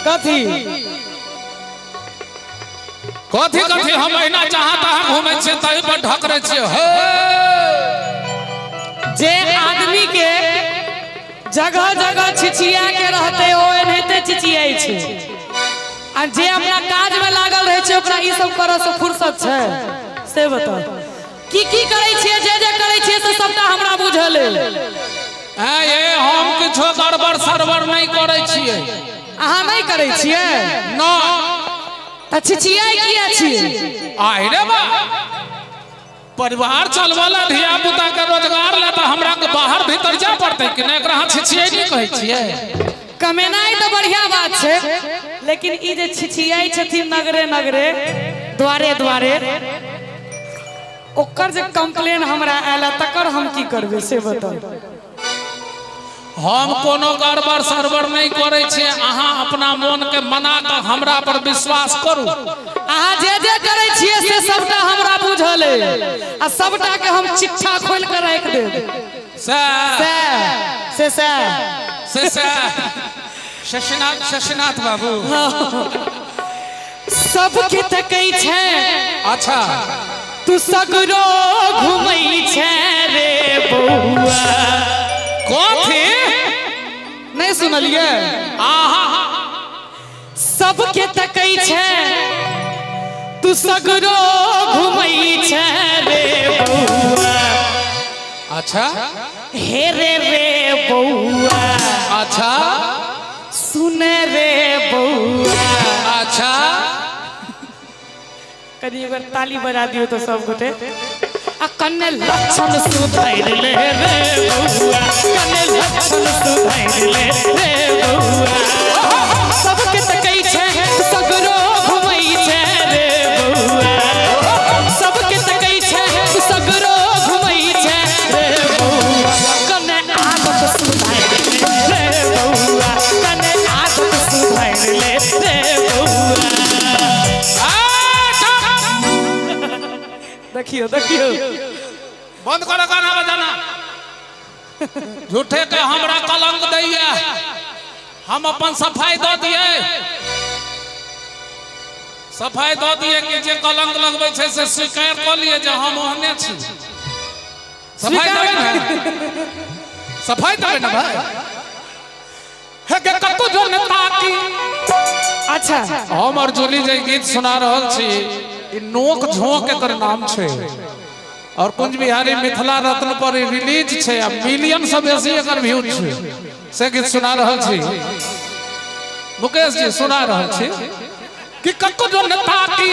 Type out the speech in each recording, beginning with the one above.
कथी कथी कथी हम महीना चाहता हम घूमे छे तही पर ढकरे छे जे आदमी के जगह जगह छिछिया के रहते हो एनहते छिछियाई छे आ जे अपना काज में लागल रहे छे ओकरा ई सब करऽ से फुर्सत छे से बता की करे छिए जे करे छिए से सबटा हमरा बुझल है ये हम किछो गड़बड़ सरबर नहीं करे छिए अहाँ नहीं करे छिए ना त छिछियाई किया छिए आइ रे बा परिवार चलवाला धिया पुता के रोजगार ले त हमरा के बाहर भीतर जा पड़ते कि नहीं एकरा छिछियाई नहीं कहै छिए कमेनाई तो बढ़िया बात छे लेकिन ई जे छिछियाई छथिन नगरे नगरे द्वारे द्वारे ओकर जे कंप्लेन हमरा आला तकर हम की करबे से बताओ हम कोनो गड़बड़ सरबर नहीं करे छे अहाँ अपना मन के मना के हमरा पर विश्वास करू अहाँ जे करे छिए से सबटा हमरा बुझल है आ सबटा के हम चिट्ठा खोल के रख देब से शशिनाथ बाबू सबके तकै छे अच्छा तू सगरो घुमई छे रे बउआ कथी नहीं सुनलिए आहा सबके तकै छे तू सगरो घुमई छे रे बउआ अच्छा हे रे बउआ अच्छा सुन रे बउआ अच्छा कभी एक बार ताली बजा दियो तो सब गोटे आ कन्ने लक्षण सुधार ले रे बउआ कन्ने लक्षण सुधार ले रे बउआ सबके तकै छे सगरो घुमई छे रे बउआ सबके तकै छे सगरो घुमई छे रे बउआ कन्ने आदत सुधार ले रे बउआ कन्ने आदत सुधार ले रे बउआ देखियो देखियो बंद करो गाना बजाना झूठे के हमरा कलंक दैया हम अपन सफाई दो दिए सफाई दो दिए कि जे कलंक लगबै छे से स्वीकार कर लिए जे हम ओहने छी सफाई देबे ना सफाई देबे ना भाई हे के कतो जो नेता की अच्छा हम अर्जुली जे गीत सुना रहल छी नोक झोंक एकर नाम छे और कुंज बिहारी मिथिला रत्न पर रिलीज छे आ मिलियन से बेसी एकर व्यू छे से गीत सुना रहल छी मुकेश जी सुना रहल छी कि ककरो नेता की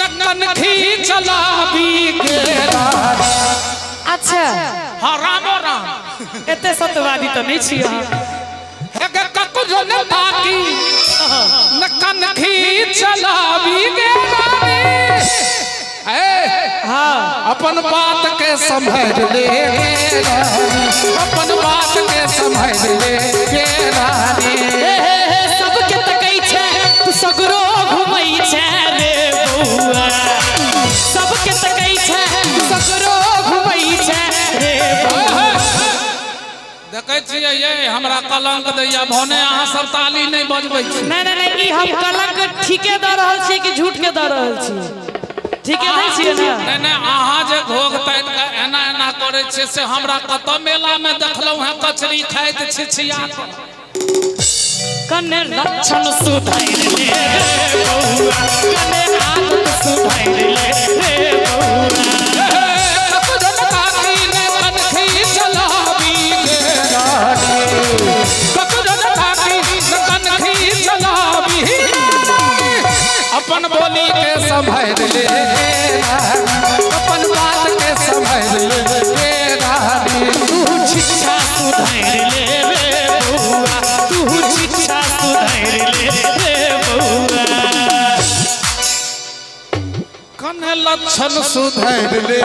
नकन खींचलाबी गेरा अच्छा हां रामो राम एते सत्यवादी तो नहीं छी अहाँ हे ककरो नेता की नकन खींचलाबी गेरा हाँ अपन बात के समझ ले अपन बात के समझ ले रानी सबके तकै छे तू सगरो घुमई छे रे बउआ सबके तकै छे तू सगरो घुमई छे रे बउआ देखै छियै ये हमरा कलंक दैया भने अहाँ सब ताली नहीं बजबै छी नहीं ई हम कलंक ठीके द रहल छी कि झूठ के द रहल छी ठीक है नहीं छिए ना नहीं अहाँ जे घोग तान के एना एना करे छे से हमरा कत मेला में देखलौ है कचरी खाइत छिछिया कन्ने लक्षण सुधार ले रे बउआ कन्ने आदत सुधार ले रे बउआ ककरो काकी ने कनखी चलाबी गेरानी ककरो काकी ने कनखी चलाबी अपन बोली के संभाल ले अपन बात के संभाल ले रानी तू शिक्षा सुधार ले रे बउआ तू शिक्षा सुधार ले रे बउआ कन लक्षण सुधार ले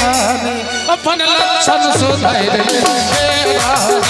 रानी अपन लक्षण सुधार ले रानी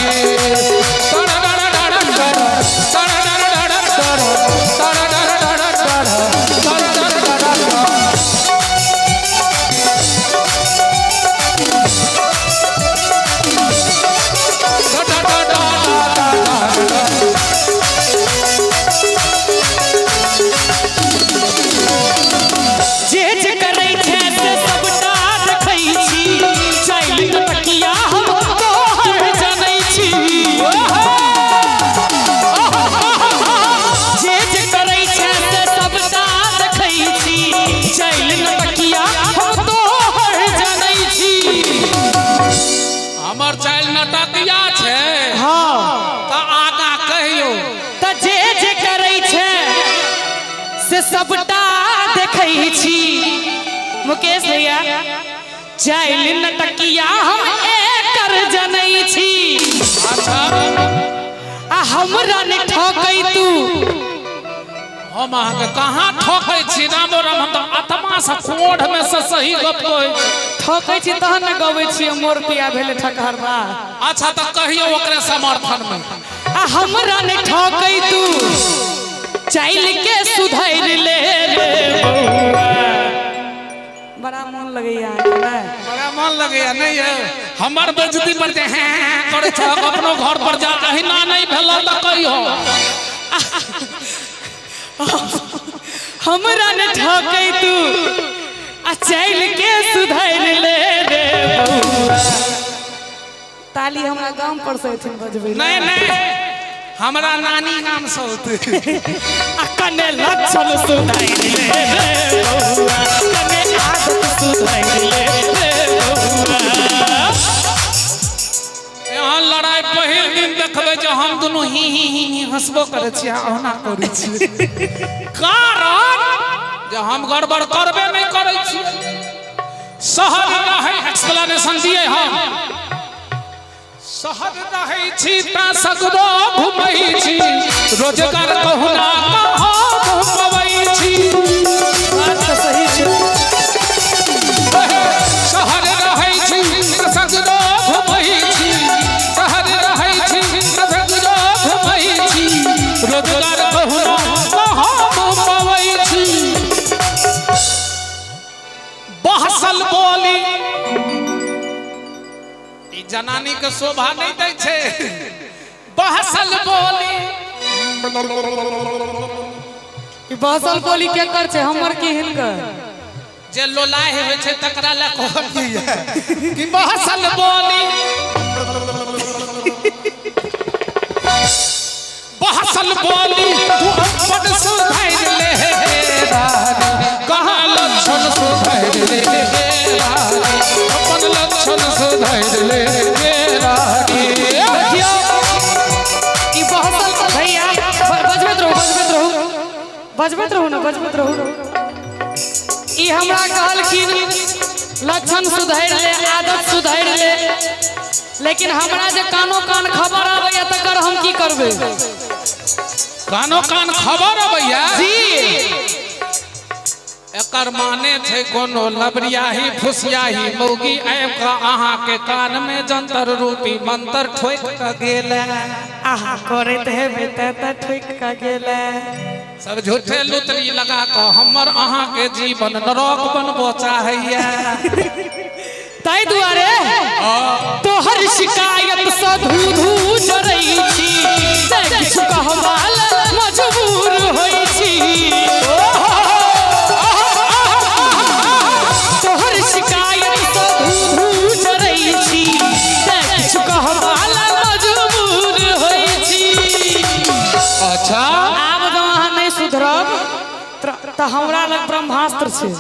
सबटा देखै छी मुकेश भैया चाइल नटकिया हम एकर जनै छी अच्छा आ हमरा ने ठकै तू हम अहाँके कहाँ ठोकै छी रामो राम हम तो आत्मा से कोढ़ में से सही गप कहै ठकै छी तहन न गबै छी मोर पिया भेले ठकहरबा अच्छा तो कहियो ओकरे समर्थन में आ हमरा ने ठकै तू चाइल के सुधैर ले रे बउआ बड़ा मन लगैया ना बड़ा मन लगैया नहीं है हमर बेइज्जती पर जे हैं करे छ अपनो घर पर जा अहिना नहीं भेल त कहियो हमरा ने ठकै तू आ चाइल के सुधैर ले रे बउआ ताली हमरा गाम पर से एथिन बजबै नहीं नहीं हमरा नानी नाम से होते आ कने लक्षण सुधैर ले रे बउआ कने आदत सुधैर ले रे बउआ यहाँ लड़ाई पहिल दिन देखबे जे हम दोनों ही हंसबो करे छी ओना करै छी कारण जे हम गड़बड़ करबे नहीं करे छी शहर रहे एक्सप्लेनेशन दिए हम शहर रहे छी ता सगरो घुमै छी रोजगार कहुना कहाँ घुमबै छी बात तो सही छै शहर रहे छी ता सगरो घुमै छी शहर रहे छी ता सगरो घुमै छी रोजगार कहुना कहाँ घुमबै छी बहसल बोली जनानी के शोभा नहीं दै छै बहसल बोली ई बहसल बोली के कर छै हमर की हिनकर जे लोलाय होय छै तकरा ल कहलिए कि बहसल बोली बहसल बोली तू अपन सुधैर ले रानी कहाँ लक्षण सुधैर ले रानी अपन लक्षण सुधैर ले रानी देखियो ई बहसल भैया बजबैत रहू ना बजबैत रहू ई हमरा कहल कि लक्षण सुधैर ले आदत सुधैर ले लेकिन हमरा जे कानो कान खबर आबैया तकर हम की करबै कानो कान खबर अबैया जी एकर माने छै कोनो लबरियाही फुसियाही मौगी आबि कऽ अहाँ के कान में जंतर रूपी मंत्र ठोक के गेल आहा करैत हेबै त ठोक के गेल सब झूठे लुतरी लगा कऽ हमर अहाँ के जीवन नरक बनबो चाहैया ताई दुआरे तोहर शिकायत से धू धू जरै छी ते किछु कहवाल मजबूर होइ छी तोहर शिकायत से धू धू जरै छी ते किछु कहवाल मजबूर होइ छी अच्छा आब जँ अहाँ नहीं सुधरब त हमरा लग ब्रह्मास्त्र छै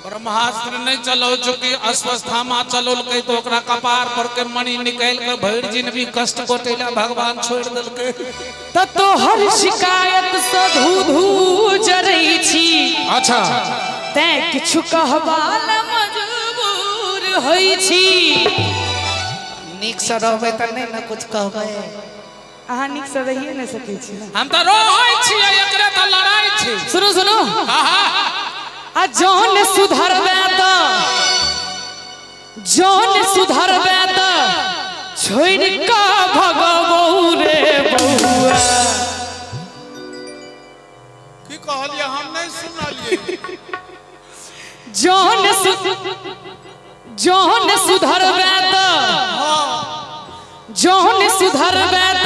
ब्रह्मास्त्र नहीं चलो चुकी अस्वस्थामा चलो कई तो ओकरा कपार पर के मणि निकाल के भैर दिन भी कष्ट कोटेला भगवान छोड़ देलके त तोहर शिकायत से धू धू जरै छी अच्छा ते किछु कहबाल मजबूर होइ छी नीक से रहबै त नहीं न कुछ कहबै अहाँ नीक से रहिए नहीं सकै छी हम त रहै छी एकरे त लड़ाई छी सुनो सुनो आहा आ जौन सुधरबे त छोड़ के भगबौ रे बउआ की कहलिए हम नहीं सुनलिए जौन सुधरबे त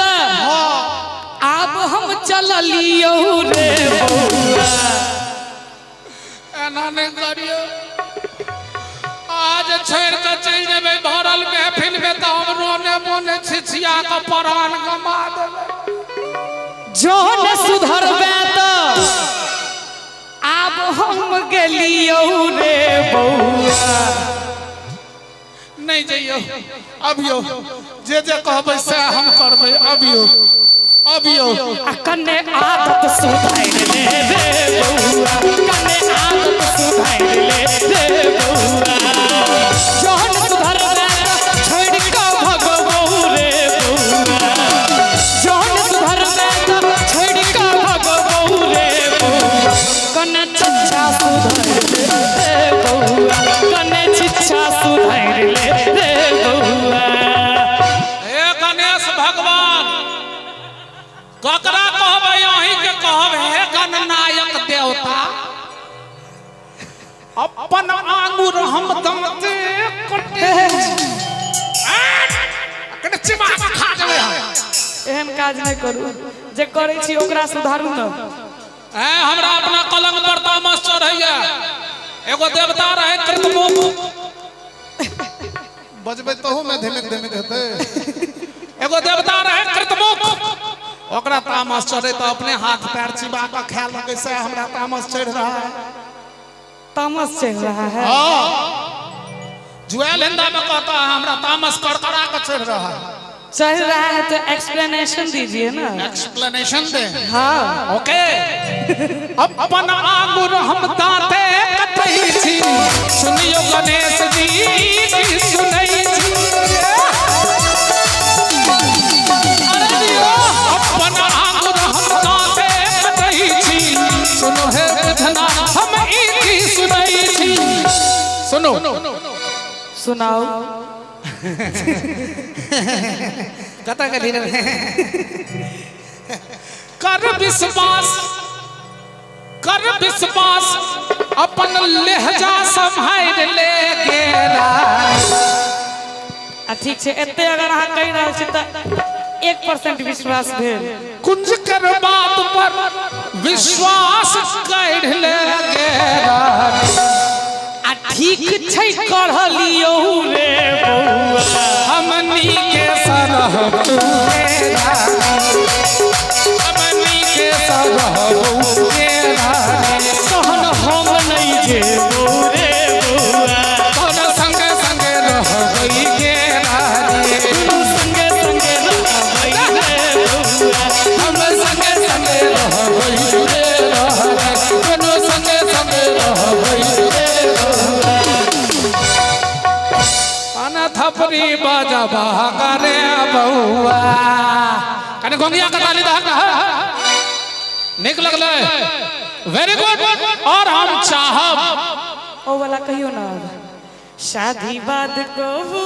आब हम चललियौ रे बउआ एना नहीं करियो आज छोड़ के चल जेबै भरल महफिल में त हम रोने मोने छिछिया के प्राण गमा देबै जौन सुधरबे त आब हम गेलियौ रे बउआ नहीं जइयो अबियो जे जे कहबै से हम करबै अबियो अबियो कने आदत सुधार ले रे बउआ कने आदत सुधार ले रे बउआ जहन सुधरबे छोड़ के भगबौ रे बउआ जहन सुधरबे छोड़ के भगबौ रे बउआ कने छिछा सुधार ले रे बउआ कने छिछा सुधार ले रे बउआ हे गणेश भगवान ककरा कहबै अहीं के कहब हे गणनायक देवता अपन आंगुर हम दांते कटे कने चिमा खा देबै एहन काज नहीं करू जे करै छी ओकरा सुधारू न ए हमरा अपना कलंक पर तामस चढ़ैया एगो देवता रहे कृतमुख बजबै तहु में धमिक धमिक हेतै एगो देवता रहे कृतमुख ओकरा तामस चढ़े तो अपने हाथ पैर चिबा के खाय लगे से हमरा तामस चढ़ रहा है तामस चल रहा है जुएल हिंदा में कहता है हमरा तामस कड़कड़ा के चढ़ रहा है चल रहा है तो एक्सप्लेनेशन दीजिए ना एक्सप्लेनेशन दे हाँ ओके अपन आंगुर हम दांते कतई छी सुनियो गणेश जी की सुनई छी अपन आंगुर हम दांते कतई छी सुनो हे धना हम ई की सुनई छी सुनो सुनाओ कता के धीरे कर विश्वास अपन लहजा संभाल ले गेला ठीक है एते अगर अहाँ कहि रहल छी त 1% विश्वास भेल कुंज कर बात पर विश्वास कर ले गेला आ ठीक छै कहलियौ रे बउआ हमनी के सरह तेरा हमनी के सरह तेरा सहन हम नहीं जेबौ रे बउआ तोर संगे संगे रहबै के रानी दुनू संगे संगे रहबै रे बउआ हम संगे संगे रहबै रे रहबै दुनू संगे संगे रहबै रे रहबै अना थपरी बजबा करे बउआ कने गोंगिया का ताली दहक निक लगलै वेरी गुड और हम चाहब ओ वाला कहियो ना शादी बाद कहू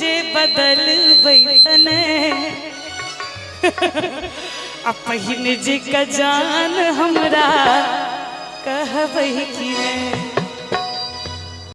जे बदलबै तने आ पहिने जे का जान हमरा कहबै कि नहीं